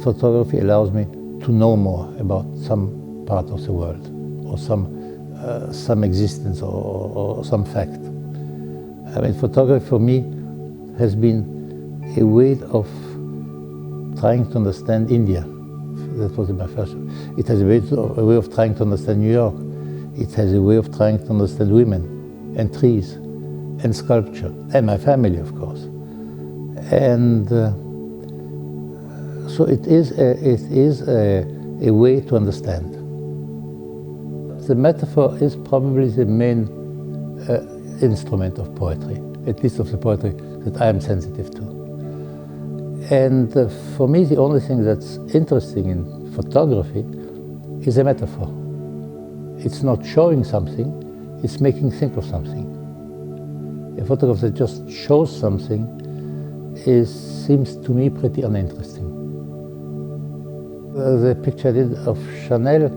photography allows me to know more about some part of the world, or some existence, or some fact. I mean, photography for me has been a way of trying to understand India. That was my first. It has a way of trying to understand New York. It has a way of trying to understand women and trees and sculpture and my family, of course. And so it is a way to understand. The metaphor is probably the main instrument of poetry, at least of the poetry that I am sensitive to. And for me, the only thing that's interesting in photography is a metaphor. It's not showing something, it's making think of something. A photograph that just shows something seems to me pretty uninteresting. The picture I did of Chanel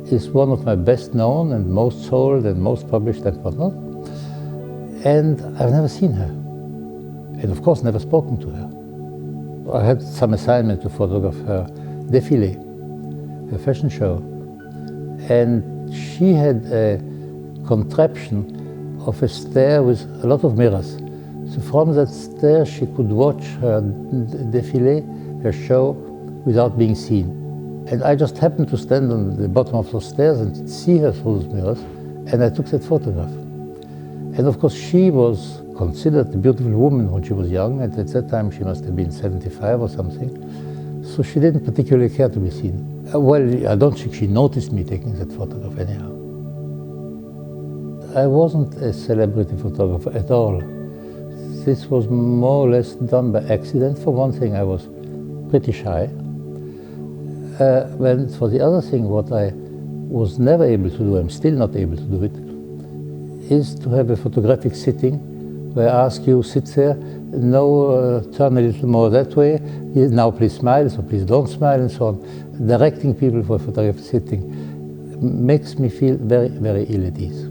is one of my best known and most sold and most published and whatnot. And I've never seen her. And of course, never spoken to her. I had some assignment to photograph her défilé, her fashion show. And she had a contraption of a stair with a lot of mirrors. So from that stair, she could watch her défilé, her show, without being seen. And I just happened to stand on the bottom of those stairs and see her through those mirrors, and I took that photograph. And of course, she was considered a beautiful woman when she was young, and at that time she must have been 75 or something. So she didn't particularly care to be seen. Well, I don't think she noticed me taking that photograph anyhow. I wasn't a celebrity photographer at all. This was more or less done by accident. For one thing, I was pretty shy. When for the other thing, what I was never able to do, I'm still not able to do it, is to have a photographic sitting where I ask you, sit there, no, turn a little more that way, now please smile, so please don't smile, and so on. Directing people for a photographic sitting makes me feel very, very ill at ease.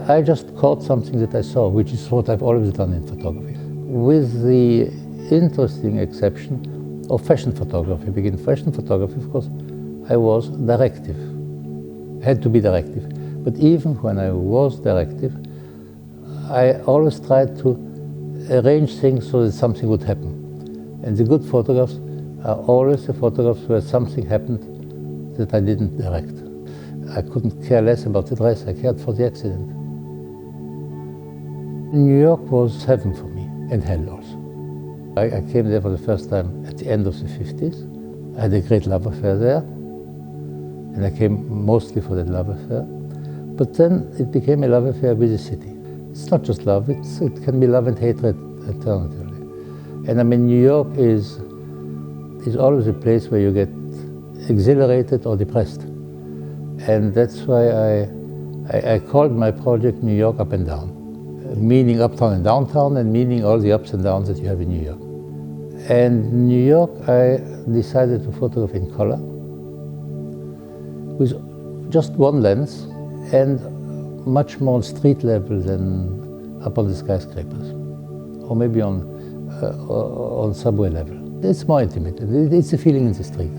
I just caught something that I saw, which is what I've always done in photography, with the interesting exception of fashion photography. Because in fashion photography, of course, I was directive, had to be directive. But even when I was directive, I always tried to arrange things so that something would happen. And the good photographs are always the photographs where something happened that I didn't direct. I couldn't care less about the dress, I cared for the accident. New York was heaven for me, and hell also. I came there for the first time at the end of the 50s. I had a great love affair there, and I came mostly for that love affair. But then it became a love affair with the city. It's not just love, it can be love and hatred alternatively. And I mean, New York is always a place where you get exhilarated or depressed. And that's why I called my project New York Up and Down, meaning uptown and downtown, and meaning all the ups and downs that you have in New York. And New York, I decided to photograph in color with just one lens and much more on street level than up on the skyscrapers, or maybe on subway level. It's more intimate. It's a feeling in the street.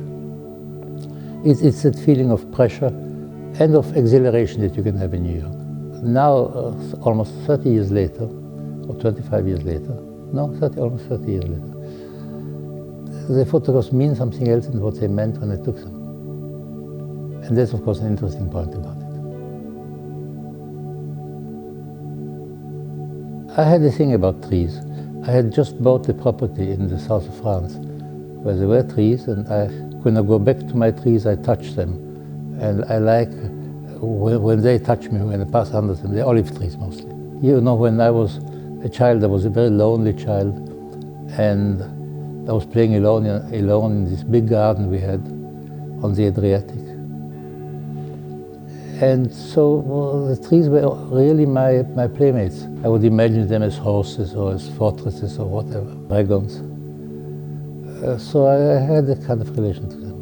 It's that feeling of pressure and of exhilaration that you can have in New York. Now, almost 30 years later, or 25 years later, no, almost 30 years later, the photographs mean something else than what they meant when I took them. And that's, of course, an interesting point about it. I had a thing about trees. I had just bought the property in the south of France, where there were trees, and when I go back to my trees, I touch them. And I like when they touch me, when I pass under them. They're olive trees mostly. You know, when I was a child, I was a very lonely child, and I was playing alone in this big garden we had on the Adriatic. And so the trees were really my playmates. I would imagine them as horses or as fortresses or whatever, dragons. So I had a kind of relation to them.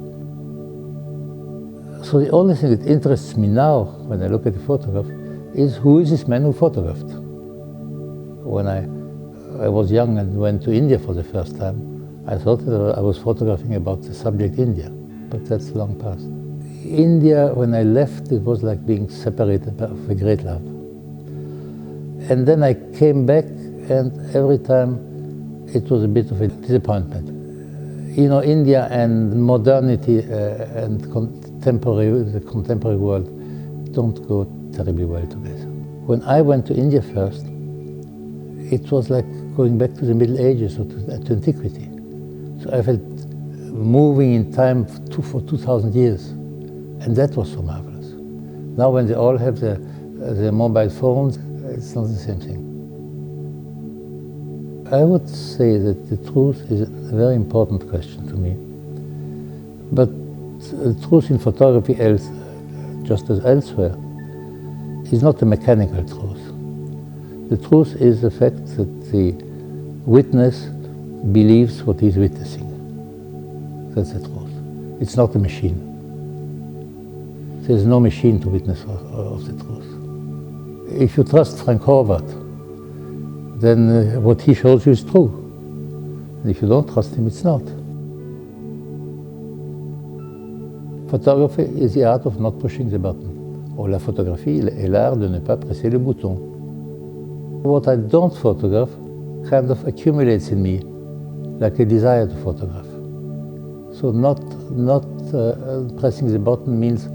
So the only thing that interests me now when I look at the photograph is who is this man who photographed? When I was young and went to India for the first time, I thought that I was photographing about the subject India, but that's long past. India, when I left, it was like being separated of a great love. And then I came back, and every time it was a bit of a disappointment. You know, India and modernity and the contemporary world don't go terribly well together. When I went to India first, it was like going back to the Middle Ages or to antiquity. So I felt moving in time for 2,000 years, and that was so marvelous. Now when they all have their mobile phones, it's not the same thing. I would say that the truth is a very important question to me. But the truth in photography, just as elsewhere, is not a mechanical truth. The truth is the fact that the witness believes what he's witnessing. That's the truth. It's not a machine. There's no machine to witness of the truth. If you trust Frank Horvat, then what he shows you is true. And if you don't trust him, it's not. Photography is the art of not pushing the button. Or la photographie est l'art de ne pas presser le bouton. What I don't photograph kind of accumulates in me, like a desire to photograph. So not pressing the button means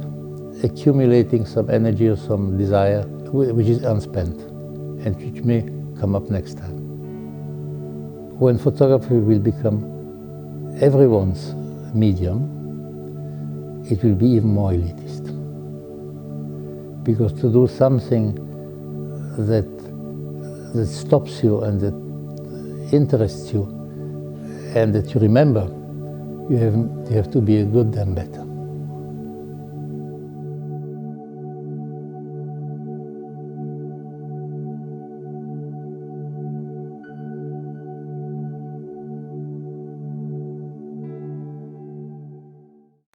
accumulating some energy or some desire which is unspent and which may come up next time. When photography will become everyone's medium, it will be even more elitist. Because to do something that stops you and that interests you and that you remember, you have to be a good damn better.